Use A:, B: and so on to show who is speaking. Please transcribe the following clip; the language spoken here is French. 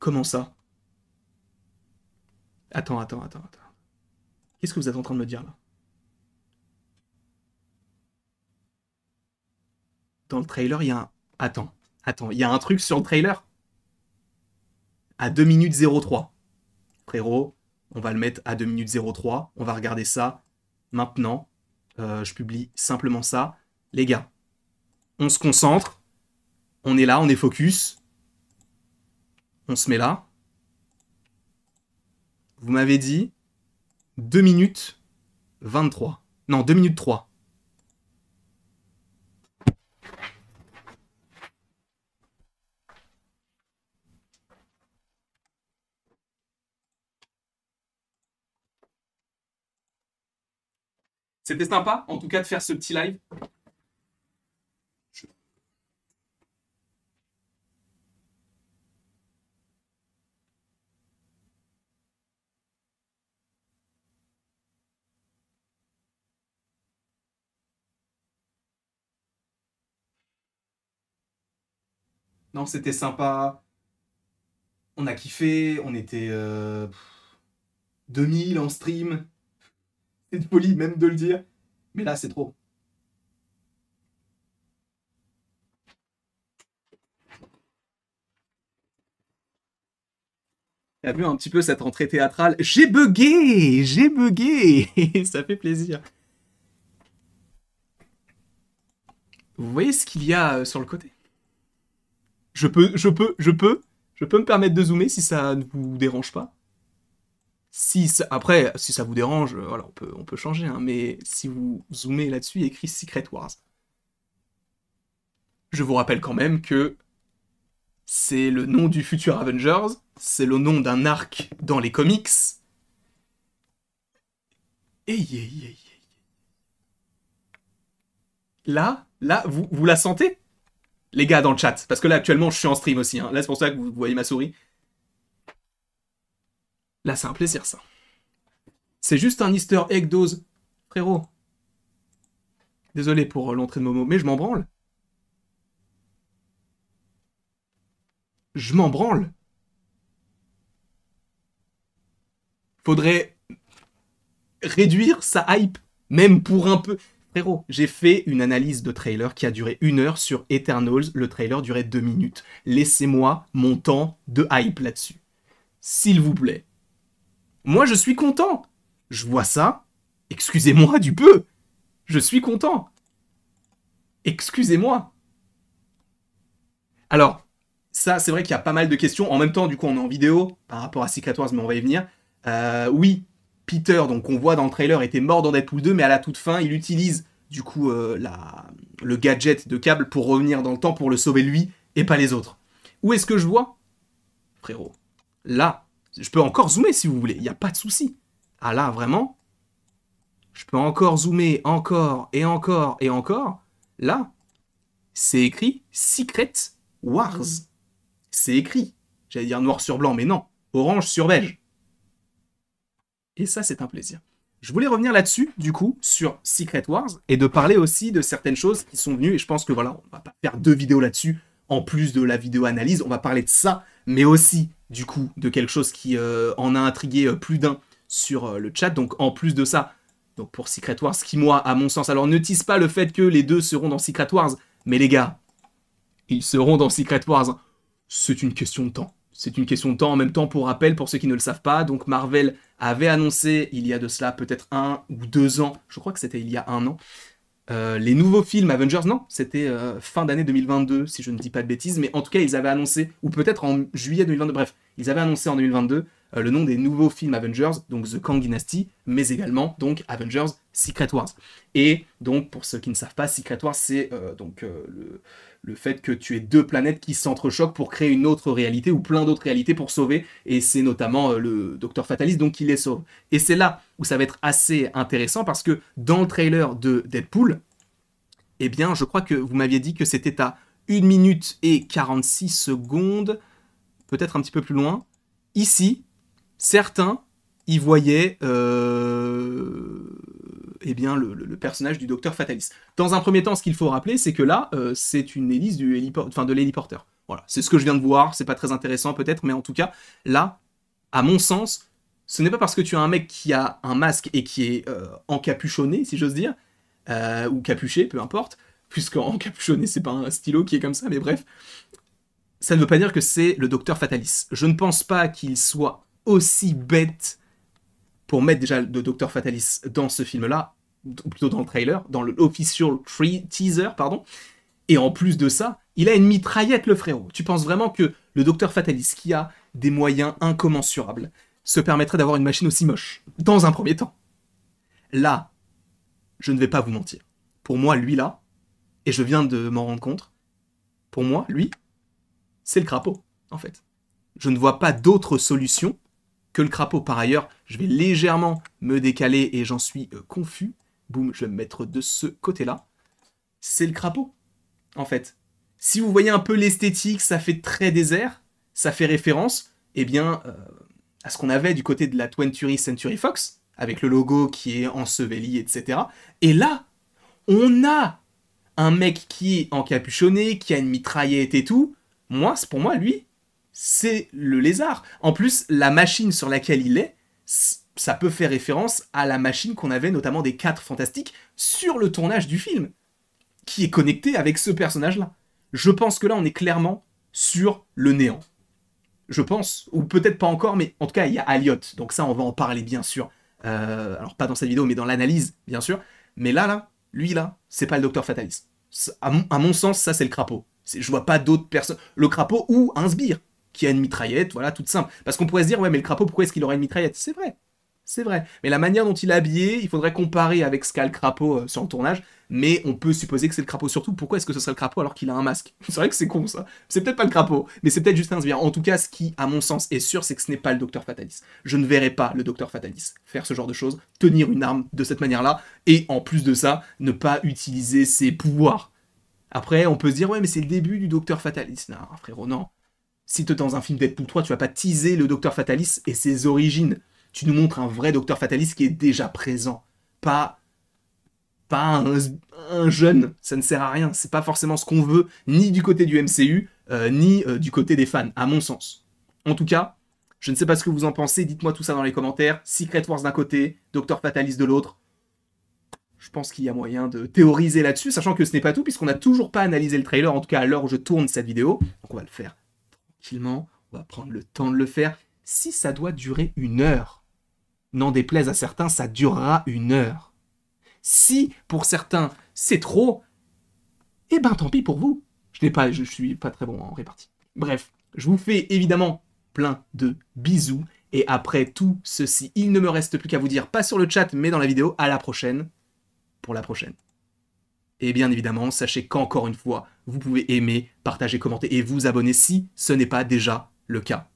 A: Comment ça? Attends. Qu'est-ce que vous êtes en train de me dire là? Dans le trailer, il y a un... Attends, il y a un truc sur le trailer? À 2 minutes 03. Frérot, on va le mettre à 2 minutes 03. On va regarder ça maintenant. Je publie simplement ça. Les gars, on se concentre. On est là, on est focus. On se met là. Vous m'avez dit 2 minutes 23. Non, 2 minutes 3. C'était sympa, en tout cas, de faire ce petit live. Non, c'était sympa. On a kiffé, on était 2000 en stream. C'est poli même de le dire. Mais là, c'est trop. T'as vu un petit peu cette rentrée théâtrale? J'ai bugué! Ça fait plaisir. Vous voyez ce qu'il y a sur le côté? Je peux me permettre de zoomer si ça ne vous dérange pas. Si ça, après, si ça vous dérange, voilà, on peut changer, hein, mais si vous zoomez là-dessus, il y a écrit Secret Wars. Je vous rappelle quand même que c'est le nom du futur Avengers, c'est le nom d'un arc dans les comics. Là, vous la sentez? Les gars dans le chat, parce que là actuellement je suis en stream aussi, hein. Là c'est pour ça que vous voyez ma souris. Là c'est un plaisir ça. C'est juste un easter egg dose. Frérot. Désolé pour l'entrée de Momo, mais je m'en branle. Je m'en branle. Faudrait réduire sa hype, même pour un peu. Frérot, j'ai fait une analyse de trailer qui a duré 1 heure sur Eternals. Le trailer durait 2 minutes. Laissez-moi mon temps de hype là-dessus. S'il vous plaît. Moi, je suis content. Je vois ça. Excusez-moi du peu. Je suis content. Excusez-moi. Alors, ça, c'est vrai qu'il y a pas mal de questions. En même temps, du coup, on est en vidéo par rapport à Secret Wars, mais on va y venir. Oui, Peter, donc on voit dans le trailer, était mort dans Deadpool 2, mais à la toute fin, il utilise du coup le gadget de câble pour revenir dans le temps pour le sauver lui et pas les autres. Où est-ce que je vois? Frérot, là, je peux encore zoomer si vous voulez, il n'y a pas de souci. Ah là, vraiment, je peux encore zoomer, encore et encore et encore. Là, c'est écrit Secret Wars. C'est écrit. J'allais dire noir sur blanc, mais non. Orange sur beige. Et ça, c'est un plaisir. Je voulais revenir là-dessus, du coup, sur Secret Wars, et de parler aussi de certaines choses qui sont venues, et je pense que voilà, on va pas faire 2 vidéos là-dessus, en plus de la vidéo analyse, on va parler de ça, mais aussi, du coup, de quelque chose qui en a intrigué plus d'un sur le chat, donc en plus de ça, donc pour Secret Wars, qui moi, à mon sens, alors ne tease pas le fait que les deux seront dans Secret Wars, mais les gars, ils seront dans Secret Wars, c'est une question de temps. C'est une question de temps. En même temps, pour rappel, pour ceux qui ne le savent pas, donc Marvel avait annoncé il y a de cela peut-être 1 ou 2 ans, je crois que c'était il y a 1 an, les nouveaux films Avengers, non, c'était fin d'année 2022, si je ne dis pas de bêtises, mais en tout cas, ils avaient annoncé, ou peut-être en juillet 2022, bref, ils avaient annoncé en 2022 le nom des nouveaux films Avengers, donc The Kang Dynasty, mais également donc Avengers Secret Wars. Et donc, pour ceux qui ne savent pas, Secret Wars, c'est le fait que tu aies 2 planètes qui s'entrechoquent pour créer une autre réalité ou plein d'autres réalités pour sauver, et c'est notamment le Docteur Fataliste donc qui les sauve. Et c'est là où ça va être assez intéressant parce que dans le trailer de Deadpool, eh bien je crois que vous m'aviez dit que c'était à 1 minute et 46 secondes, peut-être un petit peu plus loin. Ici, certains y voyaient eh bien, le personnage du Docteur Fataliste. Dans un premier temps, ce qu'il faut rappeler, c'est que là, c'est une hélice de l'héliporteur. Voilà, c'est ce que je viens de voir, c'est pas très intéressant peut-être, mais en tout cas, là, à mon sens, ce n'est pas parce que tu as un mec qui a un masque et qui est encapuchonné, si j'ose dire, ou capuché, peu importe, puisqu'encapuchonné, c'est pas un stylo qui est comme ça, mais bref, ça ne veut pas dire que c'est le Docteur Fatalis. Je ne pense pas qu'il soit aussi bête pour mettre déjà le Docteur Fatalis dans ce film-là, ou plutôt dans le trailer, dans le official teaser, pardon. Et en plus de ça, il a une mitraillette, le frérot. Tu penses vraiment que le Docteur Fatalis, qui a des moyens incommensurables, se permettrait d'avoir une machine aussi moche, dans un premier temps? Là, je ne vais pas vous mentir. Pour moi, lui là, et je viens de m'en rendre compte, pour moi, lui, c'est le crapaud, en fait. Je ne vois pas d'autre solution que le crapaud. Par ailleurs, je vais légèrement me décaler et j'en suis confus. Boum, je vais me mettre de ce côté-là. C'est le crapaud, en fait. Si vous voyez un peu l'esthétique, ça fait très désert, ça fait référence, eh bien, à ce qu'on avait du côté de la 20th Century Fox, avec le logo qui est enseveli, etc. Et là, on a un mec qui est encapuchonné, qui a une mitraillette et tout. Moi, pour moi, lui, c'est le lézard. En plus, la machine sur laquelle il est, ça peut faire référence à la machine qu'on avait notamment des 4 Fantastiques sur le tournage du film, qui est connectée avec ce personnage-là. Je pense que là, on est clairement sur le néant. Je pense, ou peut-être pas encore, mais en tout cas, il y a Elliot, donc ça, on va en parler, bien sûr. Alors, pas dans cette vidéo, mais dans l'analyse, bien sûr. Mais là, lui, là, c'est pas le Docteur Fatalis. À mon sens, ça, c'est le crapaud. Je vois pas d'autres personnes. Le crapaud ou un sbire, qui a une mitraillette, voilà, toute simple. Parce qu'on pourrait se dire, ouais, mais le crapaud, pourquoi est-ce qu'il aurait une mitraillette? C'est vrai. C'est vrai. Mais la manière dont il est habillé, il faudrait comparer avec ce qu'a le crapaud sur le tournage. Mais on peut supposer que c'est le crapaud surtout. Pourquoi est-ce que ce serait le crapaud alors qu'il a un masque? C'est vrai que c'est con, ça. C'est peut-être pas le crapaud, mais c'est peut-être juste un sbire. En tout cas, ce qui, à mon sens, est sûr, c'est que ce n'est pas le Docteur Fatalis. Je ne verrai pas le Docteur Fatalis faire ce genre de choses, tenir une arme de cette manière-là, et en plus de ça, ne pas utiliser ses pouvoirs. Après, on peut se dire, ouais, mais c'est le début du Docteur Fatalis. Non, frérot, non. Si tu es dans un film Deadpool 3, tu vas pas teaser le Docteur Fatalis et ses origines. Tu nous montres un vrai Docteur Fatalis qui est déjà présent. Pas un jeune, ça ne sert à rien. C'est pas forcément ce qu'on veut, ni du côté du MCU, ni du côté des fans, à mon sens. En tout cas, je ne sais pas ce que vous en pensez, dites-moi tout ça dans les commentaires. Secret Wars d'un côté, Docteur Fatalis de l'autre. Je pense qu'il y a moyen de théoriser là-dessus, sachant que ce n'est pas tout, puisqu'on n'a toujours pas analysé le trailer, en tout cas à l'heure où je tourne cette vidéo. Donc on va le faire tranquillement, on va prendre le temps de le faire. Si ça doit durer 1 heure, n'en déplaise à certains, ça durera 1 heure. Si, pour certains, c'est trop, eh ben tant pis pour vous. Je suis pas très bon en répartie. Bref, je vous fais évidemment plein de bisous. Et après tout ceci, il ne me reste plus qu'à vous dire, pas sur le chat, mais dans la vidéo, à la prochaine, pour la prochaine. Et bien évidemment, sachez qu'encore une fois, vous pouvez aimer, partager, commenter et vous abonner si ce n'est pas déjà le cas.